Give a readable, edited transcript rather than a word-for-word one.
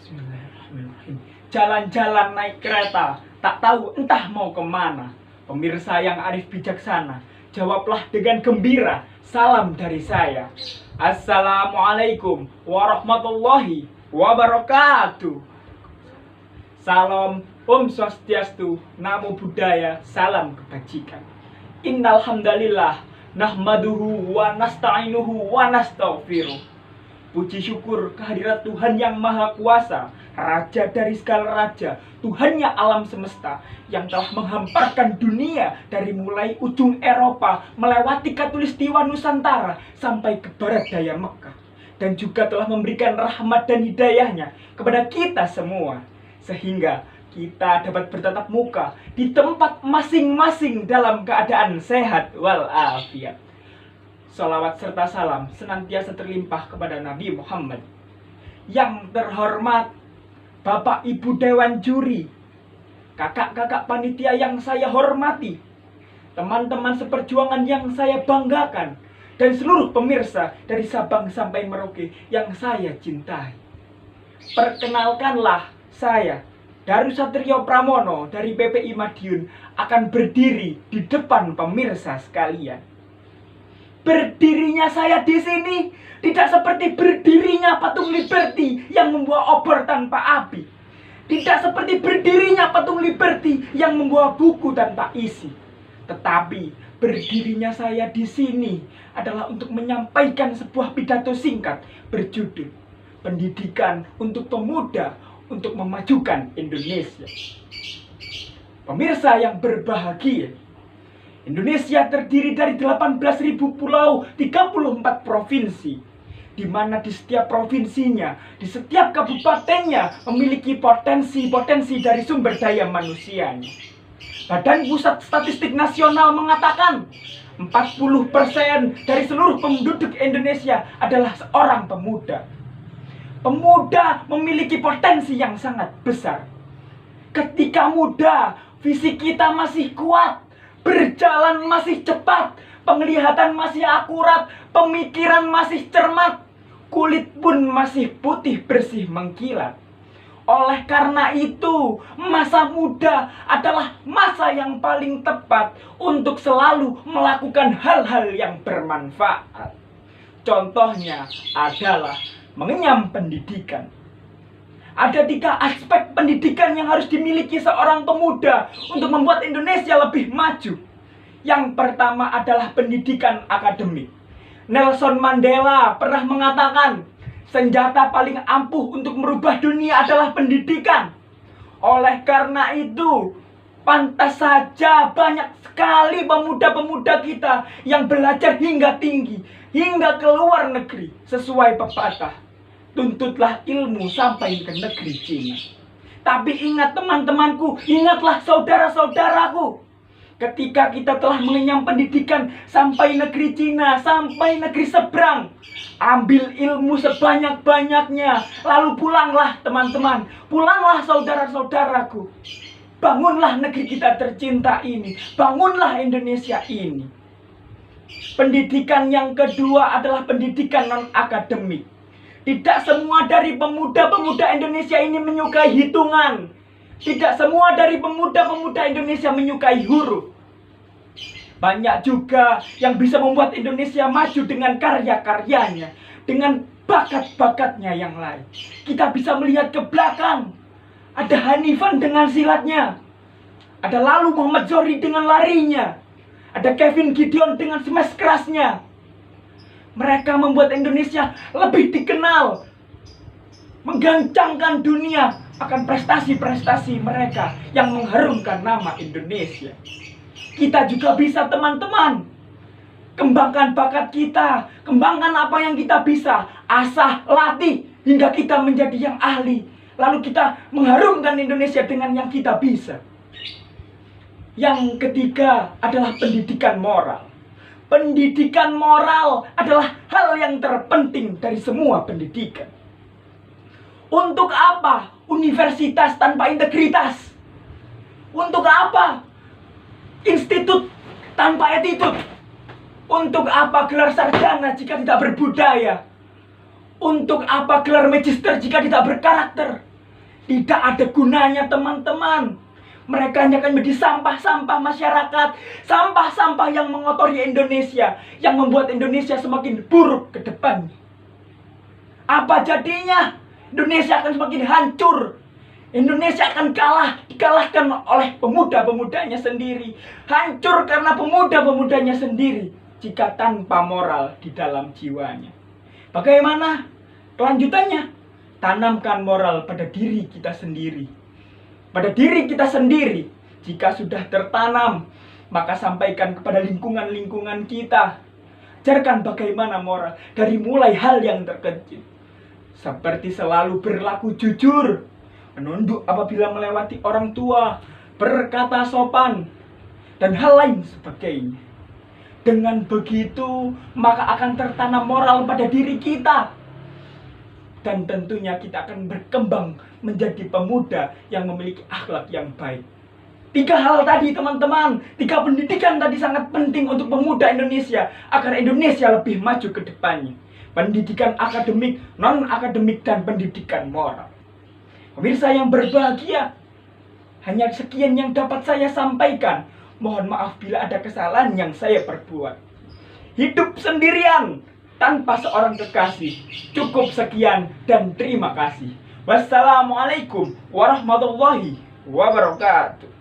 Bismillahirrahmanirrahim. Jalan-jalan naik kereta, tak tahu entah mau kemana. Pemirsa yang arif bijaksana, jawablah dengan gembira, salam dari saya. Assalamualaikum warahmatullahi wabarakatuh. Salam Om Swastiastu, Namo Buddhaya, salam kebajikan. Innal hamdalillah, nahmaduhu wa nasta'inuhu wa nastaghfiruh. Puji syukur kehadirat Tuhan yang Maha Kuasa, Raja dari segala raja, Tuhannya alam semesta, yang telah menghamparkan dunia dari mulai ujung Eropa melewati Katulistiwa Nusantara sampai ke barat daya Mekah, dan juga telah memberikan rahmat dan hidayahnya kepada kita semua, sehingga kita dapat bertatap muka di tempat masing-masing dalam keadaan sehat walafiat. Salawat serta salam senantiasa terlimpah kepada Nabi Muhammad. Yang terhormat Bapak Ibu Dewan Juri, kakak-kakak panitia yang saya hormati, teman-teman seperjuangan yang saya banggakan, dan seluruh pemirsa dari Sabang sampai Merauke yang saya cintai. Perkenalkanlah, saya Daru Satrio Pramono dari PPI Madiun akan berdiri di depan pemirsa sekalian. Berdirinya saya di sini tidak seperti berdirinya patung Liberty yang membawa obor tanpa api. Tidak seperti berdirinya patung Liberty yang membawa buku tanpa isi. Tetapi berdirinya saya di sini adalah untuk menyampaikan sebuah pidato singkat berjudul Pendidikan untuk Pemuda untuk Memajukan Indonesia. Pemirsa yang berbahagia, Indonesia terdiri dari 18.000 pulau, 34 provinsi, di mana di setiap provinsinya, di setiap kabupatennya memiliki potensi-potensi dari sumber daya manusianya. Badan Pusat Statistik Nasional mengatakan 40% dari seluruh penduduk Indonesia adalah seorang pemuda. Pemuda memiliki potensi yang sangat besar. Ketika muda, visi kita masih kuat, berjalan masih cepat, penglihatan masih akurat, pemikiran masih cermat, kulit pun masih putih bersih mengkilat. Oleh karena itu, masa muda adalah masa yang paling tepat untuk selalu melakukan hal-hal yang bermanfaat. Contohnya adalah mengenyam pendidikan. Ada 3 aspek pendidikan yang harus dimiliki seorang pemuda untuk membuat Indonesia lebih maju. Yang pertama adalah pendidikan akademik. Nelson Mandela pernah mengatakan, senjata paling ampuh untuk merubah dunia adalah pendidikan. Oleh karena itu, pantas saja banyak sekali pemuda-pemuda kita yang belajar hingga tinggi, hingga ke luar negeri. Sesuai pepatah, tuntutlah ilmu sampai ke negeri Cina. Tapi ingat teman-temanku, ingatlah saudara-saudaraku, ketika kita telah mengenyam pendidikan sampai negeri Cina, sampai negeri seberang, ambil ilmu sebanyak-banyaknya, lalu pulanglah teman-teman, pulanglah saudara-saudaraku. Bangunlah negeri kita tercinta ini, bangunlah Indonesia ini. Pendidikan yang kedua adalah pendidikan non-akademik. Tidak semua dari pemuda-pemuda Indonesia ini menyukai hitungan. Tidak semua dari pemuda-pemuda Indonesia menyukai huruf. Banyak juga yang bisa membuat Indonesia maju dengan karya-karyanya, dengan bakat-bakatnya yang lain. Kita bisa melihat ke belakang. Ada Hanifan dengan silatnya. Ada lalu Muhammad Zohri dengan larinya. Ada Kevin Gideon dengan smash kerasnya. Mereka membuat Indonesia lebih dikenal, menggancangkan dunia akan prestasi-prestasi mereka yang mengharumkan nama Indonesia. Kita juga bisa teman-teman, kembangkan bakat kita, kembangkan apa yang kita bisa, asah, latih, hingga kita menjadi yang ahli. Lalu kita mengharumkan Indonesia dengan yang kita bisa. Yang ketiga adalah pendidikan moral. Pendidikan moral adalah hal yang terpenting dari semua pendidikan. Untuk apa universitas tanpa integritas? Untuk apa institut tanpa attitude? Untuk apa gelar sarjana jika tidak berbudaya? Untuk apa gelar magister jika tidak berkarakter? Tidak ada gunanya teman-teman. Mereka hanya akan menjadi sampah-sampah masyarakat, sampah-sampah yang mengotori Indonesia, yang membuat Indonesia semakin buruk ke depannya. Apa jadinya? Indonesia akan semakin hancur. Indonesia akan dikalahkan oleh pemuda-pemudanya sendiri. Hancur karena pemuda-pemudanya sendiri jika tanpa moral di dalam jiwanya. Bagaimana kelanjutannya? Tanamkan moral pada diri kita sendiri. Pada diri kita sendiri. Jika sudah tertanam, maka sampaikan kepada lingkungan-lingkungan kita. Ajarkan bagaimana moral dari mulai hal yang terkecil. Seperti selalu berlaku jujur, menunduk apabila melewati orang tua, berkata sopan, dan hal lain sebagainya. Dengan begitu, maka akan tertanam moral pada diri kita. Dan tentunya kita akan berkembang menjadi pemuda yang memiliki akhlak yang baik. 3 hal tadi teman-teman, 3 pendidikan tadi sangat penting untuk pemuda Indonesia agar Indonesia lebih maju ke depannya. Pendidikan akademik, non-akademik, dan pendidikan moral. Pemirsa yang berbahagia, hanya sekian yang dapat saya sampaikan. Mohon maaf bila ada kesalahan yang saya perbuat. Hidup sendirian tanpa seorang kekasih. Cukup sekian dan terima kasih. Wassalamualaikum warahmatullahi wabarakatuh.